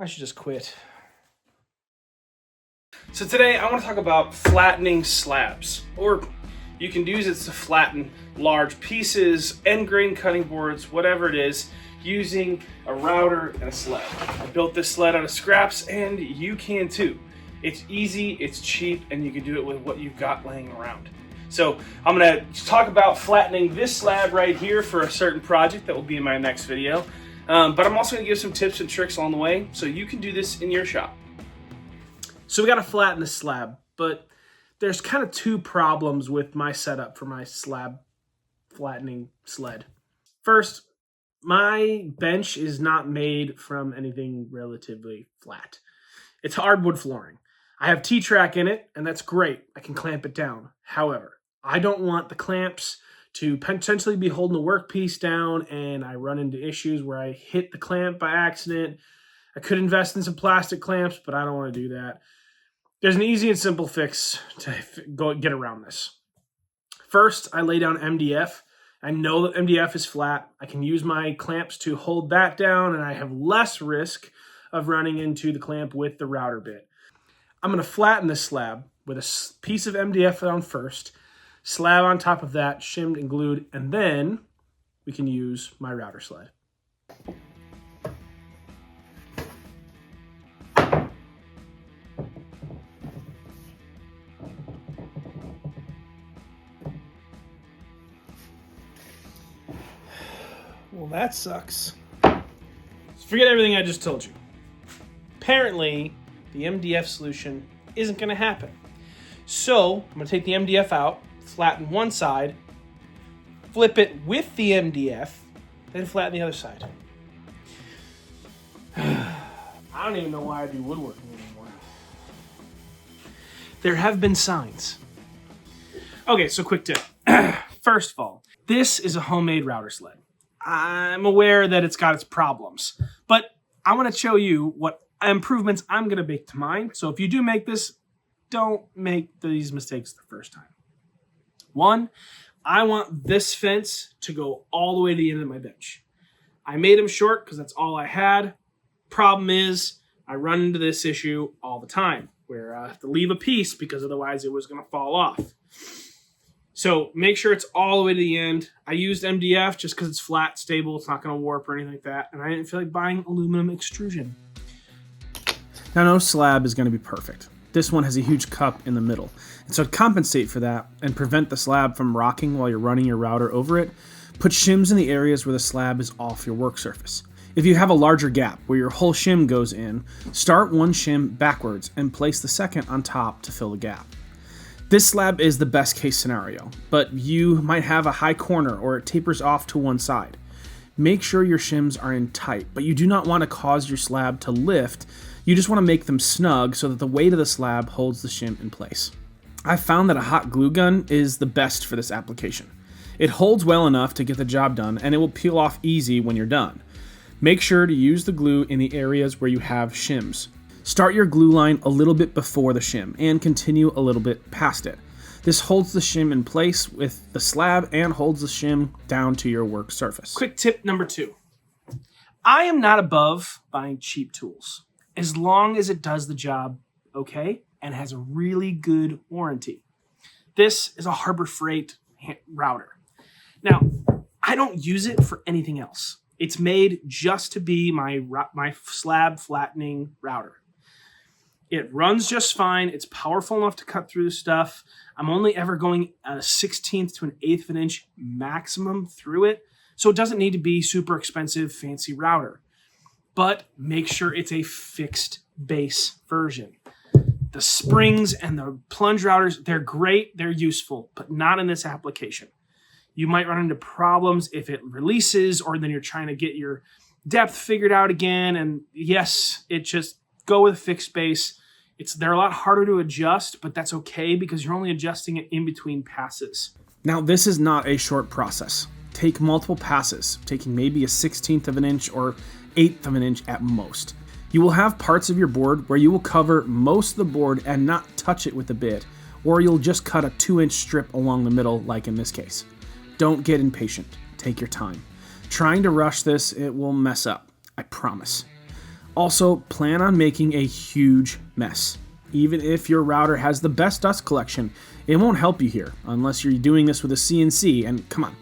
I should just quit. So today I want to talk about flattening slabs, or you can use it to flatten large pieces, end grain cutting boards, whatever it is, using a router and a sled. I built this sled out of scraps, and you can too. It's easy, it's cheap, and you can do it with what you've got laying around. So I'm going to talk about flattening this slab right here for a certain project that will be in my next video. But I'm also going to give some tips and tricks along the way so you can do this in your shop. So we got to flatten the slab, but there's kind of two problems with my setup for my slab flattening sled. First, my bench is not made from anything relatively flat. It's hardwood flooring. I have T-track in it, and that's great. I can clamp it down. However, I don't want the clamps to potentially be holding the workpiece down and I run into issues where I hit the clamp by accident. I could invest in some plastic clamps, but I don't want to do that. There's an easy and simple fix to go get around this. First, I lay down MDF. I know that MDF is flat. I can use my clamps to hold that down, and I have less risk of running into the clamp with the router bit. I'm going to flatten this slab with a piece of MDF down first, slab on top of that, shimmed and glued, and then we can use my router sled. Well, that sucks. Forget everything I just told you. Apparently, the MDF solution isn't going to happen. So, I'm going to take the MDF out, flatten one side, flip it with the MDF, then flatten the other side. I don't even know why I do woodworking anymore. There have been signs. Okay, so quick tip. First of all, this is a homemade router sled. I'm aware that it's got its problems, but I want to show you what improvements I'm going to make to mine. So if you do make this, don't make these mistakes the first time. One, I want this fence to go all the way to the end of my bench. I made them short because that's all I had. Problem is, I run into this issue all the time where I have to leave a piece because otherwise it was going to fall off. So make sure it's all the way to the end. I used MDF just because it's flat, stable, it's not going to warp or anything like that. And I didn't feel like buying aluminum extrusion. Now, no slab is going to be perfect. This one has a huge cup in the middle. And so to compensate for that and prevent the slab from rocking while you're running your router over it, put shims in the areas where the slab is off your work surface. If you have a larger gap where your whole shim goes in, start one shim backwards and place the second on top to fill the gap. This slab is the best case scenario, but you might have a high corner or it tapers off to one side. Make sure your shims are in tight, but you do not want to cause your slab to lift. You just want to make them snug so that the weight of the slab holds the shim in place. I found that a hot glue gun is the best for this application. It holds well enough to get the job done, and it will peel off easy when you're done. Make sure to use the glue in the areas where you have shims. Start your glue line a little bit before the shim and continue a little bit past it. This holds the shim in place with the slab and holds the shim down to your work surface. Quick tip number 2. I am not above buying cheap tools, as long as it does the job okay and has a really good warranty. This is a Harbor Freight router. Now, I don't use it for anything else. It's made just to be my slab flattening router. It runs just fine. It's powerful enough to cut through the stuff. I'm only ever going a 1/16th to an 1/8 of an inch maximum through it, so it doesn't need to be super expensive, fancy router. But make sure it's a fixed base version. The springs and the plunge routers, they're great, they're useful, but not in this application. You might run into problems if it releases, or then you're trying to get your depth figured out again. And yes, it just go with a fixed base. They're a lot harder to adjust, but that's okay because you're only adjusting it in between passes. Now, this is not a short process. Take multiple passes, taking maybe a 1/16th of an inch or 1/8 of an inch at most. You will have parts of your board where you will cover most of the board and not touch it with a bit, or you'll just cut a 2-inch strip along the middle, like in this case. Don't get impatient. Take your time. Trying to rush this, it will mess up. I promise. Also, plan on making a huge mess. Even if your router has the best dust collection, it won't help you here unless you're doing this with a CNC, and come on,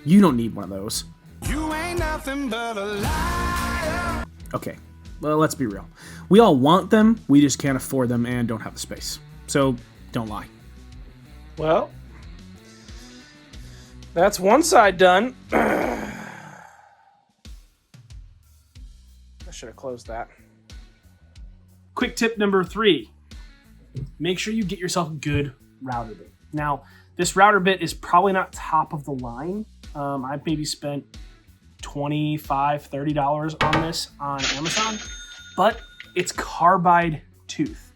you don't need one of those. You ain't nothing but a liar. Okay, well, let's be real. We all want them, we just can't afford them and don't have the space. So, don't lie. Well, that's one side done. I should have closed that. Quick tip number 3. Make sure you get yourself a good router bit. Now, this router bit is probably not top of the line. I've maybe spent $25, $30 on this on Amazon, but it's carbide tooth,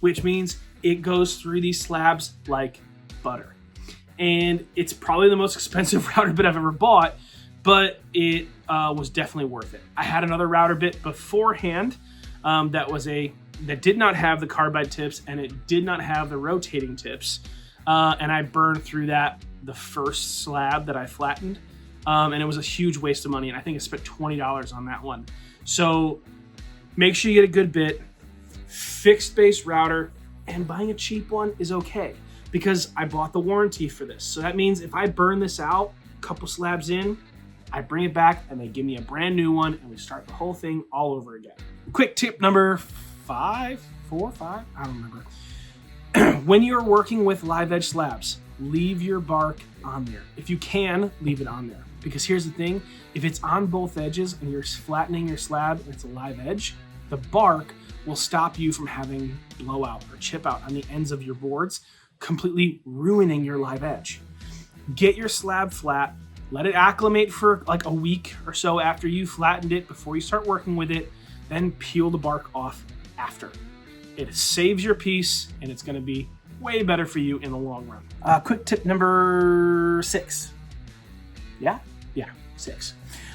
which means it goes through these slabs like butter. And it's probably the most expensive router bit I've ever bought, but it was definitely worth it. I had another router bit beforehand that did not have the carbide tips and it did not have the rotating tips. And I burned through the first slab that I flattened. And it was a huge waste of money. And I think I spent $20 on that one. So make sure you get a good bit, fixed base router, and buying a cheap one is okay because I bought the warranty for this. So that means if I burn this out, a couple slabs in, I bring it back and they give me a brand new one and we start the whole thing all over again. Quick tip number 5, I don't remember. When you're working with live edge slabs, leave your bark on there. If you can, leave it on there. Because here's the thing, if it's on both edges and you're flattening your slab and it's a live edge, the bark will stop you from having blowout or chip out on the ends of your boards, completely ruining your live edge. Get your slab flat, let it acclimate for like a week or so after you flattened it before you start working with it, then peel the bark off after. It saves your piece and it's gonna be way better for you in the long run. Quick tip number 6. Yeah, 6.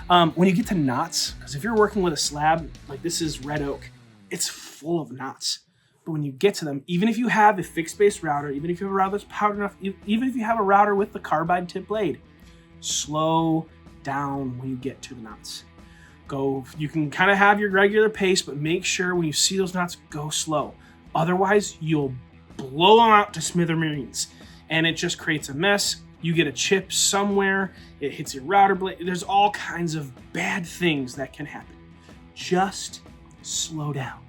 When you get to knots, because if you're working with a slab, like this is red oak, it's full of knots. But when you get to them, even if you have a fixed base router, even if you have a router that's powered enough, even if you have a router with the carbide tip blade, slow down when you get to the knots. You can kind of have your regular pace, but make sure when you see those knots, go slow. Otherwise, you'll blow them out to smithereens and it just creates a mess. You get a chip somewhere, it hits your router blade. There's all kinds of bad things that can happen. Just slow down.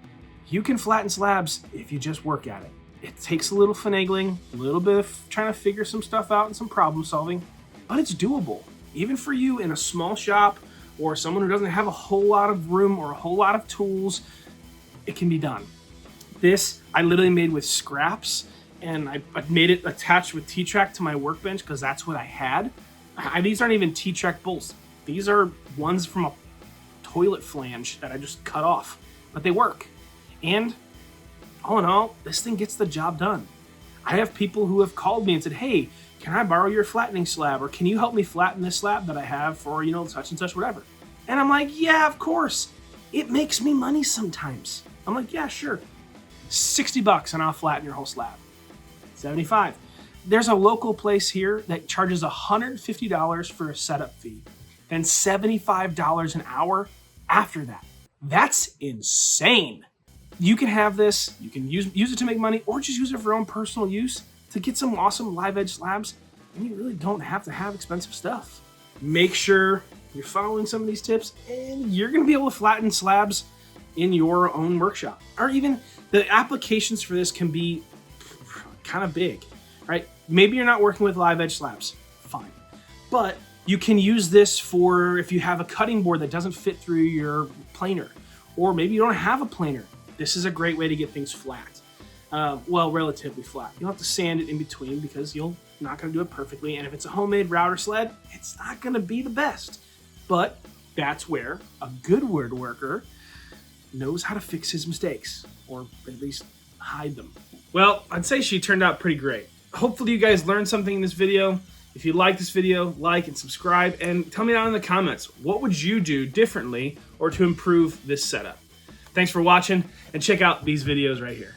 You can flatten slabs if you just work at it. It takes a little finagling, a little bit of trying to figure some stuff out and some problem solving, but it's doable. Even for you in a small shop or someone who doesn't have a whole lot of room or a whole lot of tools, it can be done. This I literally made with scraps, and I made it attached with T-Track to my workbench because that's what I had. These aren't even T-Track bolts. These are ones from a toilet flange that I just cut off, but they work. And all in all, this thing gets the job done. I have people who have called me and said, hey, can I borrow your flattening slab? Or can you help me flatten this slab that I have for, such and such, whatever. And I'm like, yeah, of course. It makes me money sometimes. I'm like, yeah, sure. $60 and I'll flatten your whole slab. $75. There's a local place here that charges $150 for a setup fee, then $75 an hour after that. That's insane. You can have this, you can use it to make money, or just use it for your own personal use to get some awesome live edge slabs, and you really don't have to have expensive stuff. Make sure you're following some of these tips, and you're gonna be able to flatten slabs in your own workshop. Or even the applications for this can be kind of big, right? Maybe you're not working with live edge slabs, fine. But you can use this for if you have a cutting board that doesn't fit through your planer, or maybe you don't have a planer. This is a great way to get things flat. Relatively flat. You'll have to sand it in between because you're not gonna do it perfectly. And if it's a homemade router sled, it's not gonna be the best. But that's where a good woodworker knows how to fix his mistakes, or at least hide them. Well, I'd say she turned out pretty great. Hopefully you guys learned something in this video. If you like this video, like and subscribe, and tell me down in the comments, what would you do differently or to improve this setup? Thanks for watching, and check out these videos right here.